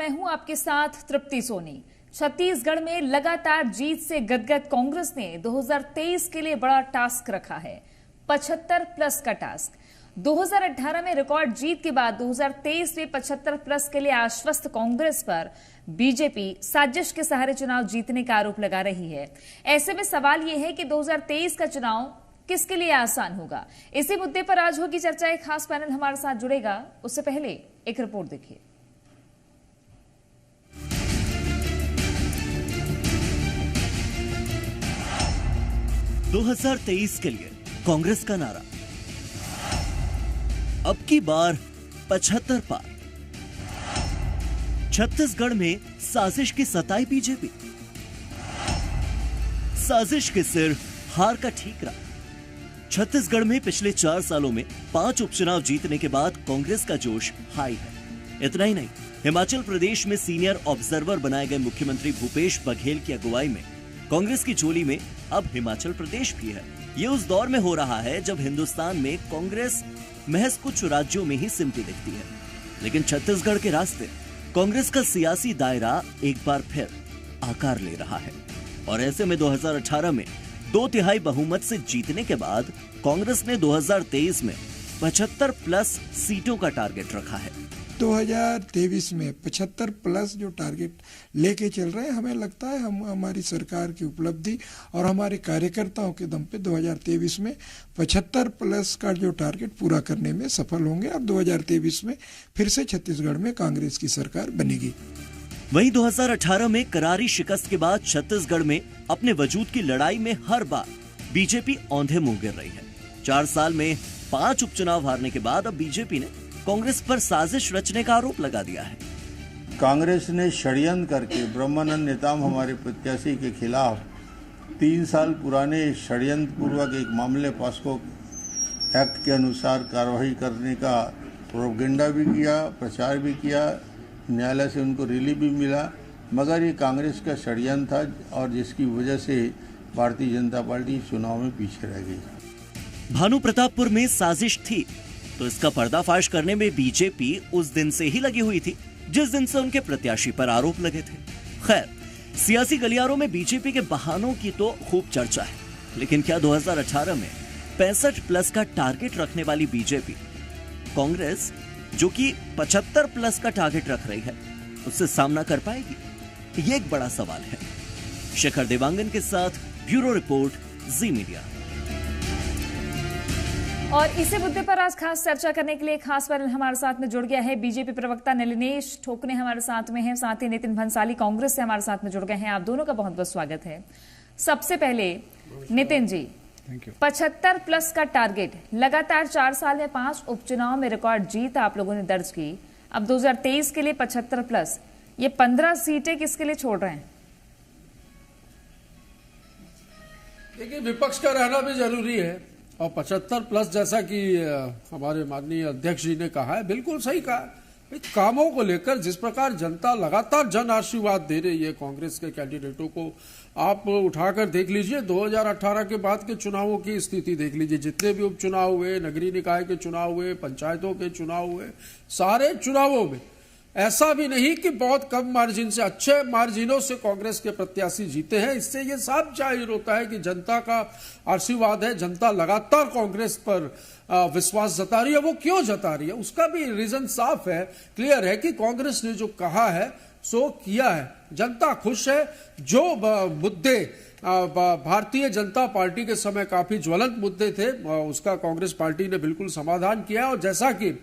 मैं हूं आपके साथ तृप्ति सोनी। छत्तीसगढ़ में लगातार जीत से गदगद कांग्रेस ने 2023 के लिए बड़ा टास्क रखा है, 75 प्लस का टास्क। 2018 में रिकॉर्ड जीत के बाद 2023 में 75 प्लस के लिए आश्वस्त कांग्रेस पर बीजेपी साजिश के सहारे चुनाव जीतने का आरोप लगा रही है। ऐसे में सवाल यह है कि 2023 का चुनाव किसके लिए आसान होगा। इसी मुद्दे पर आज होगी चर्चा। एक खास पैनल हमारे साथ जुड़ेगा, उससे पहले एक रिपोर्ट देखिए। – 2023 के लिए कांग्रेस का नारा, अब की बार 75 पार। छत्तीसगढ़ में साजिश की सताई बीजेपी, साजिश के सिर हार का ठीकरा। छत्तीसगढ़ में पिछले 4 सालों में 5 उपचुनाव जीतने के बाद कांग्रेस का जोश हाई है। इतना ही नहीं, हिमाचल प्रदेश में सीनियर ऑब्जर्वर बनाए गए मुख्यमंत्री भूपेश बघेल की अगुवाई में कांग्रेस की झोली में अब हिमाचल प्रदेश भी है। ये उस दौर में हो रहा है जब हिंदुस्तान में कांग्रेस महज कुछ राज्यों में ही सिमटी दिखती है, लेकिन छत्तीसगढ़ के रास्ते कांग्रेस का सियासी दायरा एक बार फिर आकार ले रहा है। और ऐसे में 2018 में 2/3 बहुमत से जीतने के बाद कांग्रेस ने 2023 में 75 प्लस सीटों का टारगेट रखा है। 2023 में 75 प्लस जो टारगेट लेके चल रहे हैं, हमें लगता है हम हमारी सरकार की उपलब्धि और हमारे कार्यकर्ताओं के दम पे 2023 में 75 प्लस का जो टारगेट पूरा करने में सफल होंगे और 2023 में फिर से छत्तीसगढ़ में कांग्रेस की सरकार बनेगी। वहीं 2018 में करारी शिकस्त के बाद छत्तीसगढ़ में अपने वजूद की लड़ाई में हर बार बीजेपी औंधे मुंह गिर रही है। 4 साल में 5 उपचुनाव हारने के बाद अब बीजेपी ने कांग्रेस पर साजिश रचने का आरोप लगा दिया है। कांग्रेस ने षड्यंत्र करके ब्रह्मानंद नेताम हमारे प्रत्याशी के खिलाफ 3 साल पुराने षड्यंत्र पूर्वक एक मामले पॉस्को एक्ट के अनुसार कार्रवाई करने का प्रोपेगेंडा भी किया, प्रचार भी किया, न्यायालय से उनको रिलीफ भी मिला, मगर ये कांग्रेस का षड्यंत्र था और जिसकी वजह से भारतीय जनता पार्टी चुनाव में पीछे रह गई। भानु प्रतापपुर में साजिश थी तो इसका पर्दाफाश करने में बीजेपी उस दिन से ही लगी हुई थी जिस दिन से उनके प्रत्याशी पर आरोप लगे थे। खैर, सियासी गलियारों में बीजेपी के बहानों की तो खूब चर्चा है, लेकिन क्या 2018 में 65 प्लस का टारगेट रखने वाली बीजेपी कांग्रेस, जो कि 75 प्लस का टारगेट रख रही है, उससे सामना कर पाएगी? ये एक बड़ा सवाल है। शेखर देवांगन के साथ ब्यूरो रिपोर्ट, जी मीडिया। और इसी मुद्दे पर आज खास चर्चा करने के लिए खास पैनल हमारे साथ में जुड़ गया है। बीजेपी प्रवक्ता नलिनेश ठोकने हमारे साथ में हैं, साथ ही नितिन भंसाली कांग्रेस से हमारे साथ में जुड़ गए हैं। आप दोनों का बहुत बहुत स्वागत है। सबसे पहले नितिन जी, 75 प्लस का टारगेट, लगातार 4 साल में 5 उपचुनाव में रिकॉर्ड जीत आप लोगों ने दर्ज की। अब 2023 के लिए 75 प्लस, ये 15 सीटें किसके लिए छोड़ रहे हैं? देखिए, विपक्ष का रहना भी जरूरी है और 75 प्लस जैसा कि हमारे माननीय अध्यक्ष जी ने कहा है, बिल्कुल सही कहा। कामों को लेकर जिस प्रकार जनता लगातार जन आशीर्वाद दे रही है कांग्रेस के कैंडिडेटों को, आप उठाकर देख लीजिए 2018 के बाद के चुनावों की स्थिति देख लीजिए। जितने भी उपचुनाव हुए, नगरीय निकाय के चुनाव हुए, पंचायतों के चुनाव हुए, सारे चुनावों में ऐसा भी नहीं कि बहुत कम मार्जिन से, अच्छे मार्जिनों से कांग्रेस के प्रत्याशी जीते हैं। इससे ये साफ जाहिर होता है कि जनता का आशीर्वाद है, जनता लगातार कांग्रेस पर विश्वास जता रही है। वो क्यों जता रही है, उसका भी रीजन साफ है, क्लियर है कि कांग्रेस ने जो कहा है सो किया है। जनता खुश है। जो मुद्दे भारतीय जनता पार्टी के समय काफी ज्वलंत मुद्दे थे, उसका कांग्रेस पार्टी ने बिल्कुल समाधान किया। और जैसा कि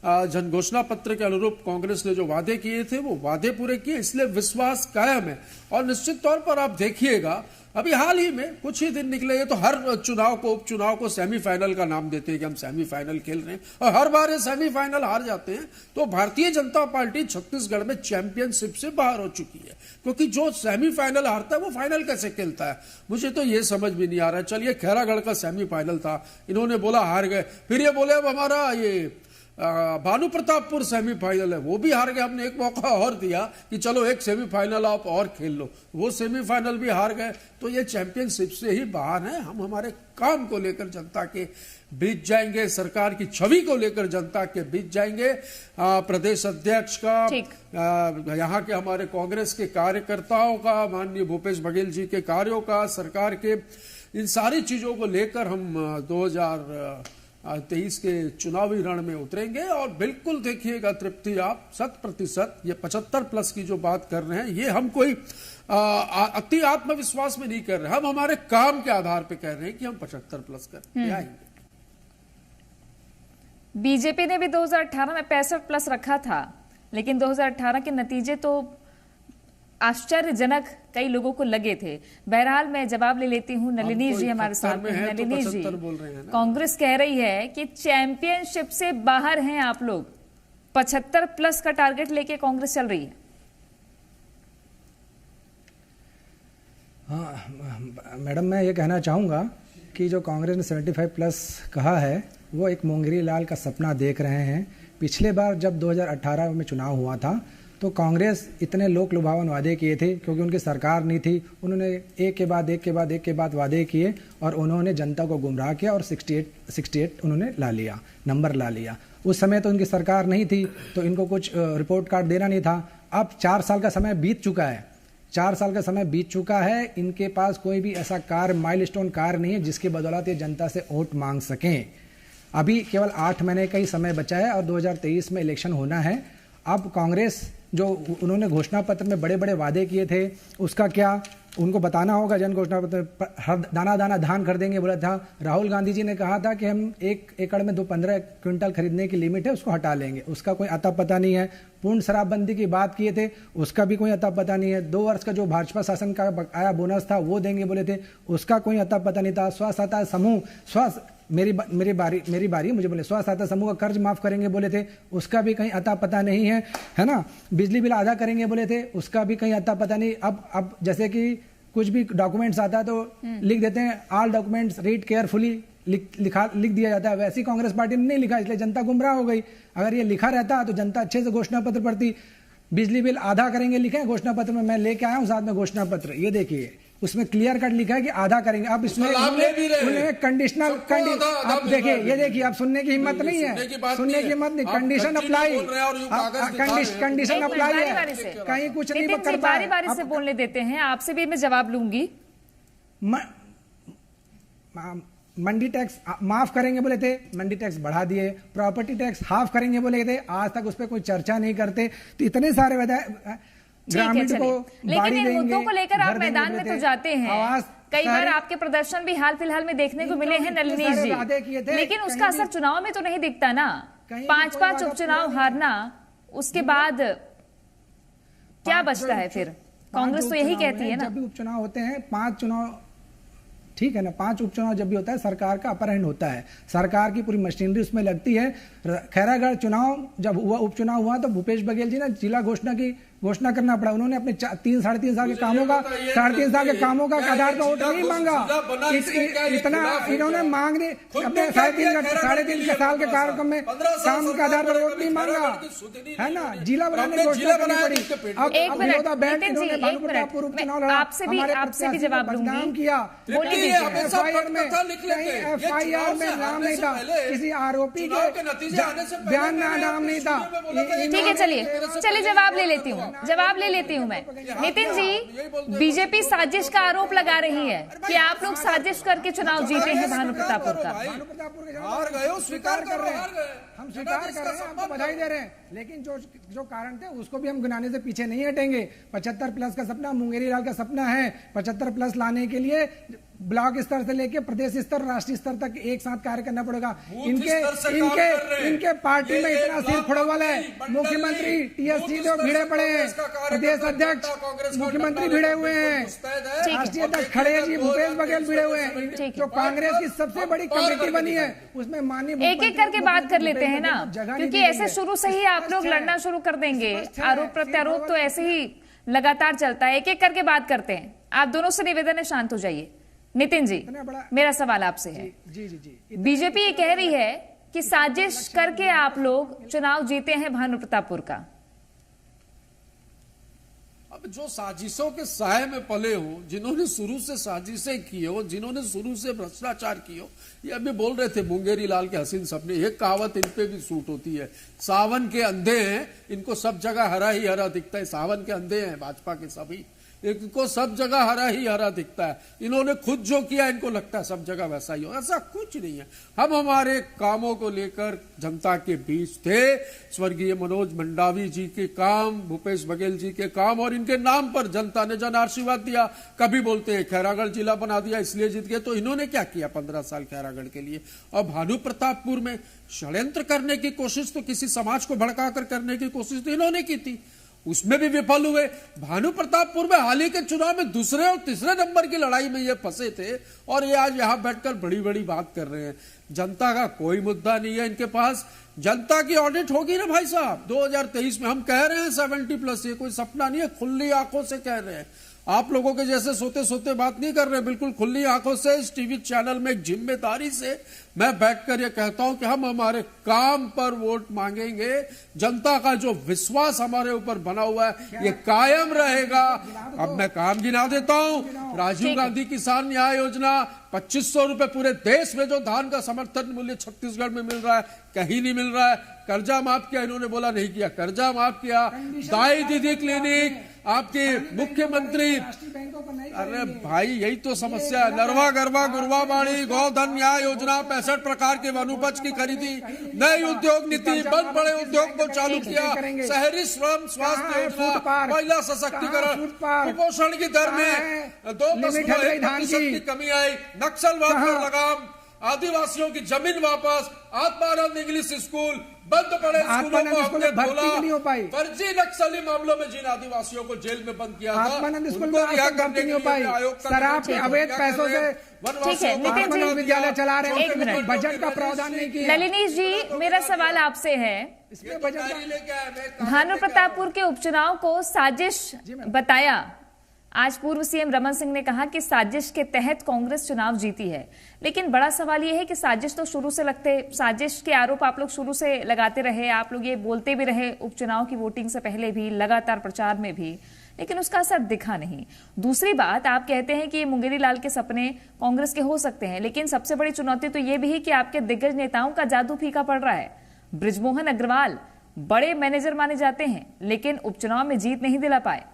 जन घोषणा पत्र के अनुरूप कांग्रेस ने जो वादे किए थे वो वादे पूरे किए, इसलिए विश्वास कायम है। और निश्चित तौर पर आप देखिएगा, अभी हाल ही में कुछ ही दिन निकले, तो हर चुनाव को, उपचुनाव को सेमीफाइनल का नाम देते हैं कि हम सेमीफाइनल खेल रहे हैं, और हर बार ये सेमीफाइनल हार जाते हैं। तो भारतीय जनता पार्टी छत्तीसगढ़ में चैंपियनशिप से बाहर हो चुकी है, क्योंकि जो सेमीफाइनल हारता है वो फाइनल कैसे खेलता है, मुझे तो ये समझ भी नहीं आ रहा है। चलिए, खैरागढ़ का सेमीफाइनल था, इन्होंने बोला हार गए, फिर ये बोले अब हमारा ये भानु प्रतापपुर सेमीफाइनल है, वो भी हार गए। हमने एक मौका और दिया कि चलो एक सेमीफाइनल आप और खेल लो, वो सेमीफाइनल भी हार गए। तो ये चैंपियनशिप से ही बाहर है। हम हमारे काम को लेकर जनता के बीच जाएंगे, सरकार की छवि को लेकर जनता के बीच जाएंगे। प्रदेश अध्यक्ष का, यहाँ के हमारे कांग्रेस के कार्यकर्ताओं का, माननीय भूपेश बघेल जी के कार्यों का, सरकार के इन सारी चीजों को लेकर हम 2023 के चुनावी रण में उतरेंगे। और बिल्कुल देखिएगा तृप्ति, आप 100% ये 75+ की जो बात कर रहे हैं, ये हम कोई अति आत्मविश्वास में नहीं कर रहे, हम हमारे काम के आधार पे कह रहे हैं कि हम 75+ कर आएंगे। बीजेपी ने भी 2018 में 65+ रखा था, लेकिन 2018 के नतीजे तो आश्चर्यजनक कई लोगों को लगे थे। बहरहाल मैं जवाब ले लेती हूं, नलिनी जी हमारे साथ में। नलिनी जी, कांग्रेस कह रही है कि चैंपियनशिप से बाहर हैं आप लोग, 75+ का टारगेट लेके कांग्रेस चल रही है। हाँ मैडम, मैं ये कहना चाहूँगा कि जो कांग्रेस ने 75+ कहा है, वो एक मोंगरी लाल का सपना देख रहे हैं। पिछले बार जब 2018 में चुनाव हुआ था तो कांग्रेस इतने लोक लुभावन वादे किए थे, क्योंकि उनकी सरकार नहीं थी। उन्होंने एक के बाद वादे किए और उन्होंने जनता को गुमराह किया और 68 उन्होंने नंबर ला लिया। उस समय तो उनकी सरकार नहीं थी, तो इनको कुछ रिपोर्ट कार्ड देना नहीं था। अब 4 साल का समय बीत चुका है, 4 साल का समय बीत चुका है। इनके पास कोई भी ऐसा माइलस्टोन कार्य नहीं है जिसकी बदौलत ये जनता से वोट मांग सकें। अभी केवल 8 महीने का ही समय बचा है और 2023 में इलेक्शन होना है। अब कांग्रेस जो उन्होंने घोषणा पत्र में बड़े बड़े वादे किए थे, उसका क्या उनको बताना होगा। जन घोषणा पत्र हर दाना दाना धान खरीदेंगे बोला था। राहुल गांधी जी ने कहा था कि हम 1 एकड़ में 15 क्विंटल खरीदने की लिमिट है, उसको हटा लेंगे, उसका कोई अता पता नहीं है। पूर्ण शराबबंदी की बात किए थे, उसका भी कोई अता पता नहीं है। 2 वर्ष का जो भाजपा शासन का बकाया बोनस था वो देंगे बोले थे, उसका कोई अता पता नहीं था। स्व सहायता समूह मेरी बारी मुझे बोले स्व सहायता समूह का कर्ज माफ करेंगे बोले थे, उसका भी कहीं अता पता नहीं है, है ना। बिजली बिल आधा करेंगे बोले थे, उसका भी कहीं अता पता नहीं। अब जैसे कि कुछ भी डॉक्यूमेंट्स आता है तो लिख देते हैं ऑल डॉक्यूमेंट्स रीड केयरफुली, लिख दिया जाता है। वैसे ही कांग्रेस पार्टी ने नहीं लिखा, इसलिए जनता गुमराह हो गई। अगर ये लिखा रहता तो जनता अच्छे से घोषणा पत्र पढ़ती। बिजली बिल आधा करेंगे लिखे हैं घोषणा पत्र में, मैं लेके आया हूं साथ में घोषणा पत्र, ये देखिए उसमें क्लियर कट लिखा है कि आधा करेंगे। अब इसमें कंडीशनल आप देखिए, ये देखिए, आप सुनने की हिम्मत नहीं है, सुनने की हिम्मत नहीं। कंडीशन अप्लाई, कंडीशन अप्लाई है, कहीं कुछ नहीं कर पा रहे। बारी से बोलने देते हैं, आपसे भी मैं जवाब लूंगी। मंडी टैक्स माफ करेंगे बोले थे, मंडी टैक्स बढ़ा दिए। प्रॉपर्टी टैक्स हाफ करेंगे बोले थे, आज तक उस पर कोई चर्चा नहीं करते। तो इतने सारे ग्रामीण को, लेकिन इन मुद्दों को लेकर आप मैदान में तो जाते हैं, कई बार आपके प्रदर्शन भी हाल फिलहाल में देखने को मिले हैं नलिनी जी, लेकिन उसका असर चुनाव में तो नहीं दिखता ना। 5 उपचुनाव हारना, उसके बाद क्या बचता है फिर? कांग्रेस तो यही कहती है ना, जब भी उपचुनाव होते हैं 5 चुनाव, ठीक है ना, 5 उपचुनाव जब भी होता है सरकार का अपहरण होता है, सरकार की पूरी मशीनरी उसमें लगती है। खैरागढ़ चुनाव जब हुआ, उपचुनाव हुआ, तो भूपेश बघेल जी ने जिला घोषणा करना पड़ा। उन्होंने अपने 3-3.5 साल के कामों का 3.5 साल के कामों का आधार पर वोट नहीं मांगा। इतना इन्होंने मांगने अपने 3.5 साल के कार्यक्रम में काम के आधार पर वोट नहीं मांगा, है ना। जिला बनाने की घोषणा करनी पड़ी। अब विरोधा बैंड इन्होंने भानुप्रतापपुर उपचुनाव लड़ा, आपसे भी जवाब बदनाम किया। FIR में नाम नहीं था, किसी आरोपी के बयान में नाम नहीं था। ठीक है, चलिए जवाब ले लेती हूँ मैं। नितिन जी, बीजेपी साजिश का आरोप लगा रही है कि आप लोग साजिश करके चुनाव जीते हैं भानु प्रतापपुर का। हार गए, स्वीकार कर रहे हैं, हम स्वीकार कर रहे हैं, आपको बधाई दे रहे हैं। लेकिन जो कारण थे उसको भी हम गिनाने से पीछे नहीं हटेंगे। 75+ का सपना मुंगेरी लाल का सपना है। 75+ लाने के लिए ब्लॉक स्तर से लेके प्रदेश स्तर, राष्ट्रीय स्तर तक एक साथ कार्य करना पड़ेगा। इनके पार्टी में इतना सिर फुड़बल है। मुख्यमंत्री TS जो भिड़े पड़े हैं, प्रदेश अध्यक्ष मुख्यमंत्री भिड़े हुए हैं, राष्ट्रीय अध्यक्ष खड़े जी भूपेश बघेल भिड़े हुए हैं। जो कांग्रेस की सबसे बड़ी कमेटी बनी है उसमें माननीय एक करके बात कर लेते हैं ना, क्योंकि ऐसे शुरू से ही आप लोग लड़ना शुरू कर देंगे। आरोप प्रत्यारोप तो ऐसे ही लगातार चलता है। एक करके बात करते हैं। आप दोनों से निवेदन है, शांत हो जाइए। नितिन जी, मेरा सवाल आपसे है, जी। बीजेपी ये कह रही है कि साजिश करके आप लोग चुनाव जीते हैं भानु प्रतापपुर का? अब जो साजिशों के साए में पले हो, जिन्होंने शुरू से साजिशें की हो, जिन्होंने शुरू से भ्रष्टाचार की हो, ये अभी बोल रहे थे मुंगेरी लाल के हसीन सपने, एक कहावत इन पे भी सूट होती है, सावन के अंधे हैं, इनको सब जगह हरा ही हरा दिखता है। सावन के अंधे हैं भाजपा के सभी, इनको सब जगह हरा ही हरा दिखता है। इन्होंने खुद जो किया इनको लगता है सब जगह वैसा ही हो, ऐसा कुछ नहीं है। हम हमारे कामों को लेकर जनता के बीच थे। स्वर्गीय मनोज मंडावी जी के काम, भूपेश बघेल जी के काम, और इनके नाम पर जनता ने जन आशीर्वाद दिया। कभी बोलते हैं खैरागढ़ जिला बना दिया इसलिए जीत गए, तो इन्होंने क्या किया 15 साल खैरागढ़ के लिए? और भानु प्रतापपुर में षड्यंत्र करने की कोशिश, तो किसी समाज को भड़काकर करने की कोशिश तो इन्होंने की थी, उसमें भी विफल हुए। भानु प्रतापपुर में हाल ही के चुनाव में दूसरे और तीसरे नंबर की लड़ाई में ये फंसे थे, और ये आज यहां बैठकर बड़ी बड़ी बात कर रहे हैं। जनता का कोई मुद्दा नहीं है इनके पास। जनता की ऑडिट होगी ना भाई साहब 2023 में। हम कह रहे हैं 70+, ये कोई सपना नहीं है, खुली आंखों से कह रहे हैं। आप लोगों के जैसे सोते सोते बात नहीं कर रहे, बिल्कुल खुली आंखों से इस टीवी चैनल में एक जिम्मेदारी से मैं बैठकर ये कहता हूं कि हम हमारे काम पर वोट मांगेंगे। जनता का जो विश्वास हमारे ऊपर बना हुआ है ये कायम रहेगा। अब मैं काम गिना देता हूं, राजीव गांधी किसान न्याय योजना, 2500 रुपए पूरे देश में जो धान का समर्थन मूल्य छत्तीसगढ़ में मिल रहा है, कहीं नहीं मिल रहा है। कर्जा माफ किया, इन्होंने बोला नहीं किया, कर्जा माफ किया। दाई दीदी क्लिनिक, आपके मुख्यमंत्री, अरे भाई यही तो समस्या है। नरवा गरवा गुरवा बाड़ी, गोधन न्याय योजना, 65 प्रकार के वनोपज की खरीदी, नई उद्योग नीति, बंद पड़े उद्योग को चालू किया, शहरी श्रम स्वास्थ्य योजना, महिला सशक्तिकरण, कुपोषण की दर में 2% की कमी आई, नक्सलवाद पर लगाम, आदिवासियों की जमीन वापस, आत्मानंद इंग्लिश स्कूल, बंद पड़े स्कूलों को हमने खोला, फर्जी नक्सली मामलों में जिन आदिवासियों को जेल में बंद किया था उनको रिहा करने के लिए आयोग शराब के अवैध पैसों से विद्यालय चला रहे हैं, बजट का प्रावधान नहीं किया। नलिनी जी, मेरा सवाल आपसे है, भानु प्रतापपुर के उपचुनाव को साजिश बताया। आज पूर्व सीएम रमन सिंह ने कहा कि साजिश के तहत कांग्रेस चुनाव जीती है, लेकिन बड़ा सवाल यह है कि साजिश तो शुरू से साजिश के आरोप आप लोग शुरू से लगाते रहे, आप लोग ये बोलते भी रहे उपचुनाव की वोटिंग से पहले भी, लगातार प्रचार में भी, लेकिन उसका असर दिखा नहीं। दूसरी बात, आप कहते हैं कि मुंगेरी लाल के सपने कांग्रेस के हो सकते हैं, लेकिन सबसे बड़ी चुनौती तो यह भी है कि आपके दिग्गज नेताओं का जादू फीका पड़ रहा है। बृजमोहन अग्रवाल बड़े मैनेजर माने जाते हैं, लेकिन उपचुनाव में जीत नहीं दिला पाए।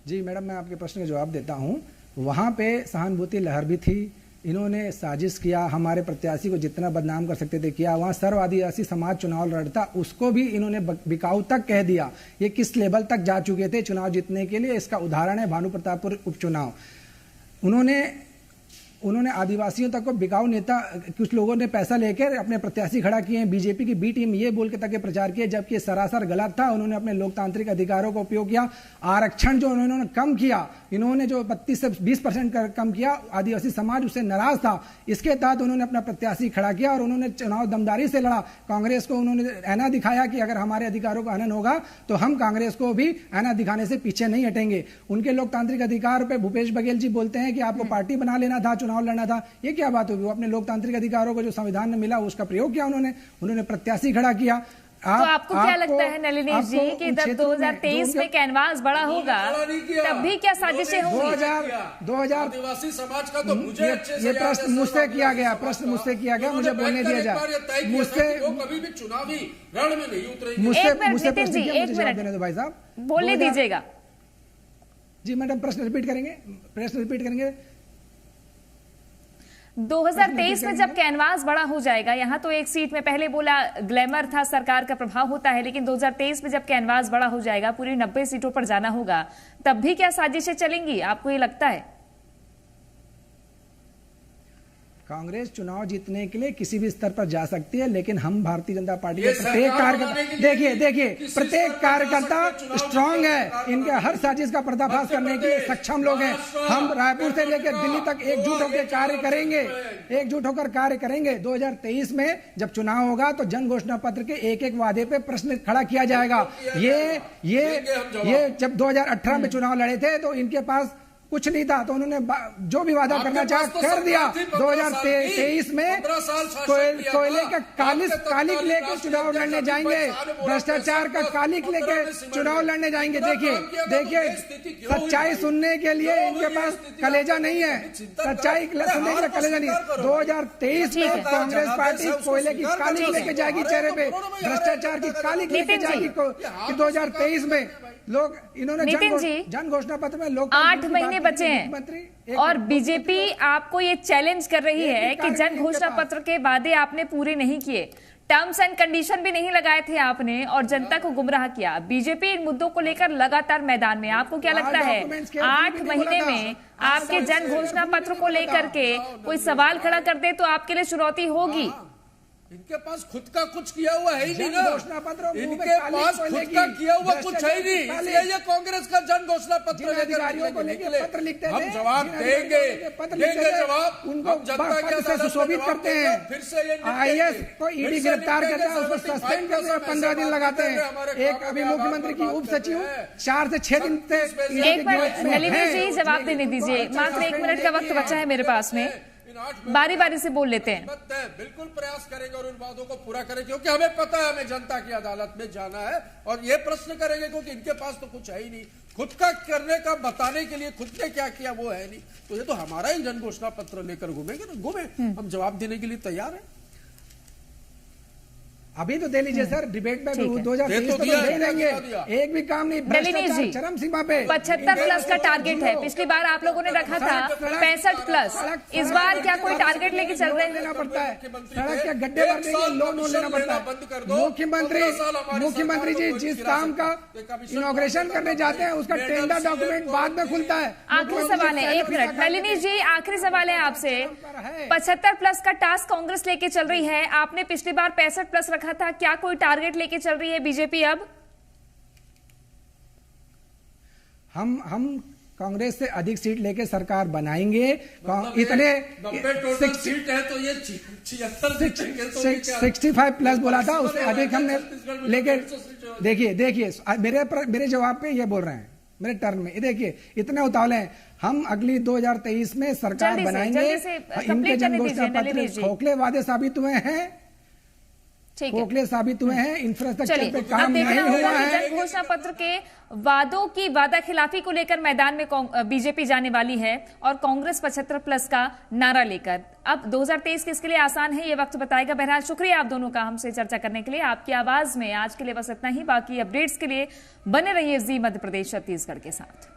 जी मैडम, मैं आपके प्रश्न का जवाब देता हूं। वहां पे सहानुभूति लहर भी थी, इन्होंने साजिश किया, हमारे प्रत्याशी को जितना बदनाम कर सकते थे किया। वहां सर्व आदिवासी समाज चुनाव लड़ता, उसको भी इन्होंने बिकाऊ तक कह दिया। ये किस लेवल तक जा चुके थे चुनाव जीतने के लिए, इसका उदाहरण है भानु प्रतापपुर उपचुनाव। उन्होंने आदिवासियों तक को बिकाऊ नेता, कुछ लोगों ने पैसा लेकर अपने प्रत्याशी खड़ा किए हैं। बीजेपी की बी टीम ये बोल के तक प्रचार किया, जबकि सरासर गलत था। उन्होंने अपने लोकतांत्रिक अधिकारों का उपयोग किया। आरक्षण जो उन्होंने कम किया, इन्होंने जो 32 से 20% कम किया, आदिवासी समाज उससे नाराज था। इसके तहत उन्होंने अपना प्रत्याशी खड़ा किया और उन्होंने चुनाव दमदारी से लड़ा। कांग्रेस को उन्होंने ऐना दिखाया कि अगर हमारे अधिकारों का हनन होगा तो हम कांग्रेस को भी ऐना दिखाने से पीछे नहीं हटेंगे। उनके लोकतांत्रिक अधिकार पे भूपेश बघेल जी बोलते हैं कि आपको पार्टी बना लेना था, चुनाव लड़ना था। ये क्या बात होगी? वो अपने लोकतांत्रिक अधिकारों को जो संविधान में मिला उसका प्रयोग किया, उन्होंने प्रत्याशी खड़ा किया। तो आपको क्या लगता है नलिनी जी कि जब 2023 में कैनवास बड़ा होगा तब भी क्या साजिशें होंगी? 2000 आदिवासी समाज का तो मुझे ये प्रश्न मुझसे किया गया, मुझे बोलने दिया जाए। मुझसे कभी भी चुनावी रण में नहीं उतरेंगे। मुझसे प्रश्न किया, मुझे जवाब देने दो भाई साहब, बोलने दीजिएगा। जी मैडम, प्रश्न रिपीट करेंगे। 2023 में जब कैनवास बड़ा हो जाएगा, यहां तो एक सीट में पहले बोला ग्लैमर था, सरकार का प्रभाव होता है, लेकिन 2023 में जब कैनवास बड़ा हो जाएगा, पूरी 90 सीटों पर जाना होगा, तब भी क्या साजिशें चलेंगी? आपको ये लगता है? कांग्रेस चुनाव जीतने के लिए किसी भी स्तर पर जा सकती है, लेकिन हम भारतीय जनता पार्टी के प्रत्येक कार्यकर्ता, देखिए प्रत्येक कार्यकर्ता स्ट्रांग है। इनके हर साजिश का पर्दाफाश करने के लिए सक्षम लोग हैं। हम रायपुर से लेकर दिल्ली तक एकजुट होकर कार्य करेंगे। 2023 में जब चुनाव होगा तो जन घोषणा पत्र के एक एक वादे पे प्रश्न खड़ा किया जाएगा। ये जब 2018 में चुनाव लड़े थे तो इनके पास कुछ नहीं था, तो उन्होंने जो भी वादा करना चाहा कर दिया। 2023 में कोयले का कालिक लेके चुनाव लड़ने जाएंगे, भ्रष्टाचार का कालिक लेके चुनाव लड़ने जाएंगे। देखिए सच्चाई सुनने के लिए इनके पास कलेजा नहीं है, सच्चाई सुनने के लिए कलेजा नहीं है। 2023 में कांग्रेस पार्टी कोयले की कालिक लेके जाएगी, चेहरे पे भ्रष्टाचार की कालिक लेके जाएगी। 2023 में लोग इन्होंने जन घोषणा पत्र में लोग 8 महीने बचे हैं और बीजेपी आपको ये चैलेंज कर रही है कि जन घोषणा पत्र के वादे आपने पूरे नहीं किए, टर्म्स एंड कंडीशन भी नहीं लगाए थे आपने और जनता को गुमराह किया। बीजेपी इन मुद्दों को लेकर लगातार मैदान में। आपको क्या लगता है 8 महीने में आपके जन घोषणा पत्र को लेकर के कोई सवाल खड़ा कर दे तो आपके लिए चुनौती होगी? इनके पास खुद का कुछ किया हुआ है ही नहीं ना, इनके पास खुद का किया हुआ कुछ है ही नहीं, इसलिए ये कांग्रेस का जन घोषणा पत्र लेकर निकले। हम जवाब देंगे जवाब, हम जनता के सुशोभित करते हैं। फिर से IAS को ईडी गिरफ्तार करता है, उसको सस्पेंड करते हैं, 15 दिन लगाते हैं। एक अभी मुख्यमंत्री की उप सचिव 4 से 6 दिन से। एक मिनट नलिनी जी जवाब देने दीजिए, मात्र 1 मिनट का वक्त बचा है मेरे पास में, बारी बारी से बोल लेते हैं। बिल्कुल प्रयास करेंगे और उन वादों को पूरा करेंगे, क्योंकि हमें पता है हमें जनता की अदालत में जाना है और ये प्रश्न करेंगे क्योंकि इनके पास तो कुछ है ही नहीं, खुद का करने का बताने के लिए खुद ने क्या किया वो है नहीं। तो ये तो हमारा ही जन घोषणा पत्र लेकर घूमेंगे ना, घूमे, हम जवाब देने के लिए तैयार है। अभी तो दे लीजिए सर, डिबेट में 2023 तो दे देंगे, एक भी काम नहीं। भ्रष्टाचार चरम सीमा पे, 75 प्लस का टारगेट है। पिछली बार आप लोगों ने रखा था 65 प्लस, इस बार क्या कोई टारगेट लेके चल रहे हैं? लेना पड़ता है, सड़क के गड्ढे भरने के लिए लोन लेना पड़ता है। मुख्यमंत्री जी जिस काम का इनॉग्रेशन करने जाते हैं उसका टेंडर डॉक्यूमेंट बाद में खुलता है। आखिरी सवाल है, 1 मिनट नलिनी जी, आखिरी सवाल है आपसे। 75 प्लस का टास्क कांग्रेस लेके चल रही है, आपने पिछली बार 65 प्लस रखा था, क्या कोई टारगेट लेके चल रही है बीजेपी अब? हम कांग्रेस से अधिक सीट लेके सरकार बनाएंगे। इतने 90 सीट है तो ये 65 प्लस बोला था, उससे अधिक हमने लेके। देखिए मेरे जवाब पे ये बोल रहे हैं, मेरे टर्न में देखिए इतने उतावले हैं। हम अगली 2023 में सरकार बनाएंगे। इनके जन घोषणा पत्र खोखले वादे साबित हुए हैं, खोखले साबित हुए हैं, इंफ्रास्ट्रक्चर पे काम नहीं हुआ है। जन घोषणा पत्र के वादों की वादा खिलाफी को लेकर मैदान में बीजेपी जाने वाली है और कांग्रेस 75 प्लस का नारा लेकर। अब 2023 किसके लिए आसान है ये वक्त बताएगा। बहरहाल शुक्रिया आप दोनों का हमसे चर्चा करने के लिए। आपकी आवाज में आज के लिए बस इतना ही, बाकी अपडेट्स के लिए बने रहिए जी मध्य प्रदेश छत्तीसगढ़ के साथ।